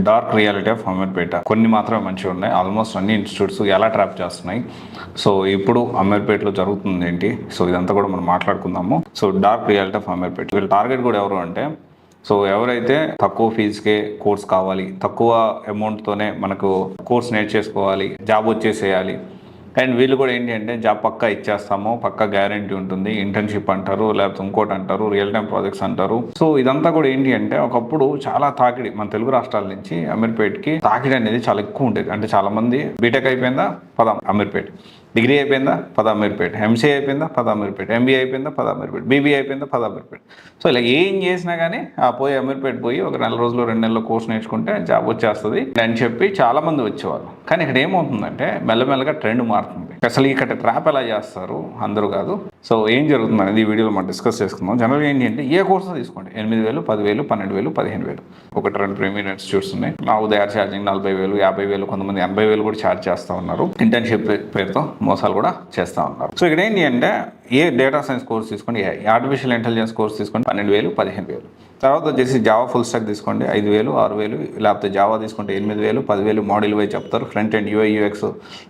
Dark reality of Ameerpet. కొన్ని మాత్రమే మంచిగా ఉన్నాయి. ఆల్మోస్ట్ అన్ని ఇన్స్టిట్యూట్స్ ఎలా ట్రాప్ చేస్తున్నాయి. సో ఇప్పుడు అమీర్పేటలో జరుగుతుంది ఏంటి, సో ఇదంతా కూడా మనం మాట్లాడుకుందాము. So dark reality of Ameerpet, వీళ్ళ టార్గెట్ కూడా ఎవరు అంటే, సో ఎవరైతే తక్కువ ఫీజుకే కోర్స్ కావాలి, తక్కువ అమౌంట్తోనే మనకు కోర్స్ నేర్చేసుకోవాలి, జాబ్ వచ్చేసేయాలి, అండ్ వీళ్ళు కూడా ఏంటి అంటే జాబ్ పక్కా ఇచ్చేస్తాము, పక్కా గ్యారంటీ ఉంటుంది, ఇంటర్న్షిప్ అంటారు, లేకపోతే ఇంకోటి అంటారు, రియల్ టైం ప్రాజెక్ట్స్ అంటారు. సో ఇదంతా కూడా ఏంటి అంటే ఒకప్పుడు చాలా తాకిడి మన తెలుగు రాష్ట్రాల నుంచి అమీర్పేట్కి తాకిడి అనేది చాలా ఎక్కువ ఉండేది. అంటే చాలా మంది బీటెక్ అయిపోయిందా పద అమీర్పేట్, డిగ్రీ అయిపోయిందా పద అమీర్పేట్, ఎంసీఏ అయిపోయిందా పద అమీర్పేట్, ఎంబీఏ అయిపోయిందా పద అమీర్పేట్, బీబీఏ అయిపోయిందా పద అమీర్పేట్. సో ఇలా ఏం చేసినా కానీ పోయి అమీర్పేట్ పోయి ఒక 4 రోజులు 2 నెలల కోర్స్ నేర్చుకుంటే జాబ్ వచ్చేస్తుంది అని చెప్పి చాలా మంది వచ్చేవాళ్ళు. కానీ ఇక్కడ ఏమవుతుందంటే మెల్లమెల్లగా ట్రెండ్ మారుతుంది. అసలు ఇక్కడ ట్రాప్ ఎలా చేస్తారు అందరూ కాదు. సో ఏం జరుగుతుంది అనేది ఈ వీడియోలో మనం డిస్కస్ చేసుకుందాం. జనరల్గా ఏంటి అంటే ఏ కోర్సు తీసుకోండి 8,000, 10,000, 12,000, 15,000, 1-2 ప్రీమియర్ ఇన్స్టిట్యూట్స్ ఉన్నాయి. దే ఆర్ ఛార్జింగ్ 40,000, 50,000, కొంతమంది 80,000 కూడా ఛార్జ్ చేస్తూ ఉన్నారు. ఇంటర్న్షిప్ పేరుతో మోసాలు కూడా చేస్తూ ఉన్నారు. సో ఇక్కడ ఏంటి అంటే ఏ డేటా సైన్స్ కోర్స్ తీసుకోండి, ఆర్టిఫిషియల్ ఇంటెలిజెన్స్ కోర్స్ తీసుకోండి 12,000, 15,000. తర్వాత వచ్చేసి జావా ఫుల్ స్టాక్ తీసుకోండి 5,000, 6,000, లేకపోతే జావా తీసుకుంటే 8,000, 10,000 మోడల్ వైజ్ చెప్తారు. ఫ్రంట్ ఎండ్ UI UX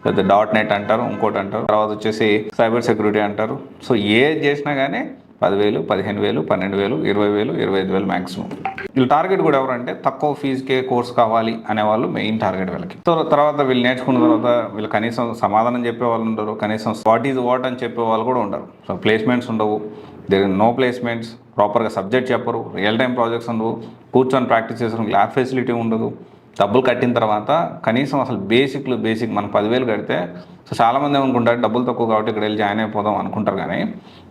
లేకపోతే .NET అంటారు, ఇంకోటి అంటారు. తర్వాత వచ్చేసి సైబర్ సెక్యూరిటీ అంటారు. సో ఏది చేసినా కానీ 10,000, 15,000, 12,000, 20,000, 25,000 మ్యాక్సిమం. వీళ్ళు టార్గెట్ కూడా ఎవరంటే తక్కువ ఫీజుకే కోర్స్ కావాలి అనేవాళ్ళు మెయిన్ టార్గెట్ వీళ్ళకి. సో తర్వాత వీళ్ళు నేర్చుకున్న తర్వాత వీళ్ళు కనీసం సమాధానం చెప్పే వాళ్ళు ఉండరు, కనీసం వాట్ ఈజ్ వాట్ అని చెప్పే వాళ్ళు కూడా ఉండరు. సో ప్లేస్మెంట్స్ ఉండవు, దేర్ నో ప్లేస్మెంట్స్, ప్రాపర్గా సబ్జెక్ట్ చెప్పరు, రియల్ టైం ప్రాజెక్ట్స్ ఉండవు, కూర్చొని ప్రాక్టీస్ చేసిన ల్యాబ్ ఫెసిలిటీ ఉండదు. డబ్బులు కట్టిన తర్వాత కనీసం అసలు బేసిక్ మనం 10,000 కడితే సో చాలామంది ఏమనుకుంటారు డబ్బులు తక్కువ కాబట్టి ఇక్కడ వెళ్ళి జాయిన్ అయిపోదాం అనుకుంటారు. కానీ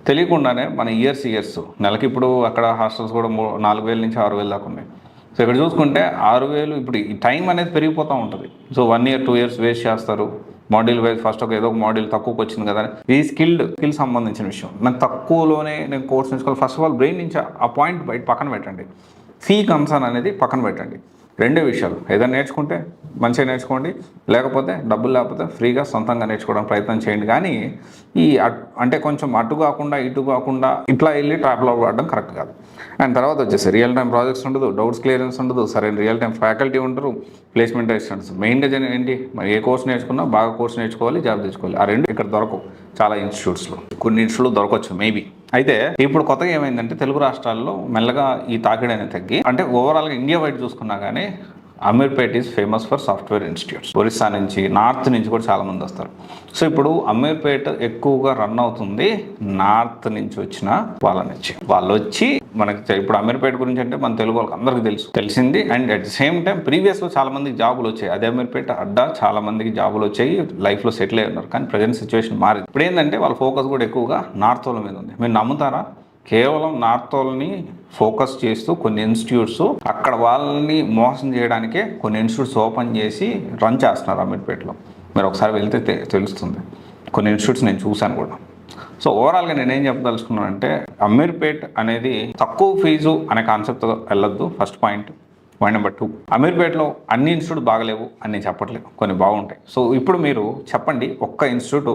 తెలియకుండానే మన ఇయర్స్ నెలకి ఇప్పుడు అక్కడ హాస్టల్స్ కూడా 4,000 నుంచి 6,000 దాకా ఉన్నాయి. సో ఇక్కడ చూసుకుంటే 6,000 ఇప్పుడు ఈ టైం అనేది పెరిగిపోతూ ఉంటుంది. సో 1 year 2 years వేస్ట్ చేస్తారు. మాడ్యూల్ వైజ్ ఫస్ట్ ఏదో ఒక మాడ్యూల్ తక్కువకి వచ్చింది కదా, ఈ స్కిల్ సంబంధించిన విషయం. నాకు తక్కువలోనే నేను కోర్స్ నేర్చుకోవాలి. ఫస్ట్ ఆఫ్ ఆల్ బ్రెయిన్ నుంచి ఆ పాయింట్ బయట పక్కన పెట్టండి, ఫీ కన్సర్న్ అనేది పక్కన పెట్టండి. రెండే విషయాలు, ఏదైనా నేర్చుకుంటే మంచిగా నేర్చుకోండి, లేకపోతే డబ్బులు లేకపోతే ఫ్రీగా సొంతంగా నేర్చుకోవడానికి ప్రయత్నం చేయండి. కానీ ఈ అంటే కొంచెం అటు కాకుండా ఇటు కాకుండా ఇట్లా వెళ్ళి ట్రాప్లో పడడం కరెక్ట్ కాదు. అండ్ తర్వాత వచ్చేసి రియల్ టైం ప్రాజెక్ట్స్ ఉండదు, డౌట్స్ క్లియరెన్స్ ఉండదు, సరైన రియల్ టైం ఫ్యాకల్టీ ఉండరు, ప్లేస్మెంట్ అసిస్టెంట్స్. మెయిన్గా ఏంటి, మరి ఏ కోర్స్ నేర్చుకున్నా బాగా కోర్స్ నేర్చుకోవాలి, జాబ్ తెచ్చుకోవాలి. ఆ రెండు ఇక్కడ దొరకవు చాలా ఇన్స్టిట్యూట్స్లో. కొన్ని ఇన్స్టిట్యూట్లో దొరకవచ్చు మేబీ. అయితే ఇప్పుడు కొత్తగా ఏమైందంటే తెలుగు రాష్ట్రాల్లో మెల్లగా ఈ తాకిడి అనేది తగ్గి, అంటే ఓవరాల్గా ఇండియా వైడ్ చూసుకున్నా కానీ Ameerpet is famous for software institutes. Orissa నుంచి, నార్త్ నుంచి కూడా చాలామంది వస్తారు. సో ఇప్పుడు అమీర్పేట్ ఎక్కువగా రన్ అవుతుంది నార్త్ నుంచి వచ్చిన వాళ్ళ నుంచి. వాళ్ళు వచ్చి మనకి ఇప్పుడు అమీర్పేట్ గురించి అంటే మన తెలుగు వాళ్ళకి అందరికీ తెలిసింది. And at the same time ప్రీవియస్లో చాలా మందికి జాబులు వచ్చాయి. అదే అమీర్పేట అడ్డా చాలా మందికి జాబులు వచ్చాయి, లైఫ్లో సెటిల్ అయి ఉన్నారు. కానీ ప్రజెంట్ సిచ్యువేషన్ మారింది. ఇప్పుడు ఏంటంటే వాళ్ళ ఫోకస్ కూడా ఎక్కువగా నార్త్ వాళ్ళ మీద ఉంది. మీరు నమ్ముతారా, కేవలం నార్త్ వాళ్ళని ఫోకస్ చేస్తూ కొన్ని ఇన్స్టిట్యూట్స్ అక్కడ వాళ్ళని మోసం చేయడానికే కొన్ని ఇన్స్టిట్యూట్స్ ఓపెన్ చేసి రన్ చేస్తున్నారు అమీర్పేటలో. మీరు ఒకసారి వెళ్తే తెలుస్తుంది. కొన్ని ఇన్స్టిట్యూట్స్ నేను చూశాను కూడా. సో ఓవరాల్గా నేనేం చెప్పదలుచుకున్నానంటే అమీర్పేట్ అనేది తక్కువ ఫీజు అనే కాన్సెప్ట్తో వెళ్ళొద్దు. First point. పాయింట్ నెంబర్ 2, అమీర్పేట్లో అన్ని ఇన్స్టిట్యూట్ బాగలేవు అని నేను చెప్పట్లేదు, కొన్ని బాగుంటాయి. సో ఇప్పుడు మీరు చెప్పండి, ఒక్క ఇన్స్టిట్యూట్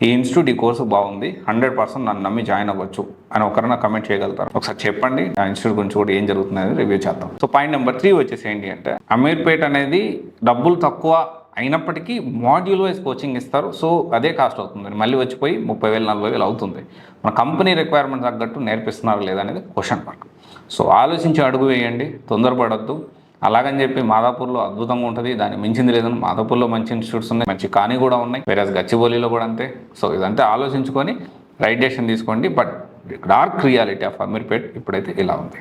ఈ ఇన్స్టిట్యూట్ ఈ కోర్సు బాగుంది, 100% నన్ను నమ్మి జాయిన్ అవ్వచ్చు అని ఒకరైనా కమెంట్ చేయగలుగుతారు? ఒకసారి చెప్పండి. ఆ ఇన్స్టిట్యూట్ గురించి కూడా ఏం జరుగుతుంది అనేది రివ్యూ చేద్దాం. సో పాయింట్ నెంబర్ 3 వచ్చేసి ఏంటి అంటే అమీర్పేట్ అనేది డబ్బులు తక్కువ అయినప్పటికీ మాడ్యూల్ వైజ్ కోచింగ్ ఇస్తారు. సో అదే కాస్ట్ అవుతుంది, మళ్ళీ వచ్చిపోయి 30,000, 40,000 అవుతుంది. మన కంపెనీ రిక్వైర్మెంట్ తగ్గట్టు నేర్పిస్తున్నారు లేదా అనేది క్వశ్చన్ మార్క్. సో ఆలోచించి అడుగు వేయండి, తొందరపడద్దు. అలాగని చెప్పి మాదాపూర్లో అద్భుతంగా ఉంటుంది, దాన్ని మించింది లేదని. మాదాపూర్లో మంచి ఇన్స్టిట్యూట్స్ ఉన్నాయి, మంచి కానీ కూడా ఉన్నాయి, వేరే గచ్చిబౌలిలో కూడా అంతే. సో ఇదంతా ఆలోచించుకొని రైట్ డెసిషన్ తీసుకోండి. But dark reality of Ameerpet ఇప్పుడైతే ఇలా ఉంది.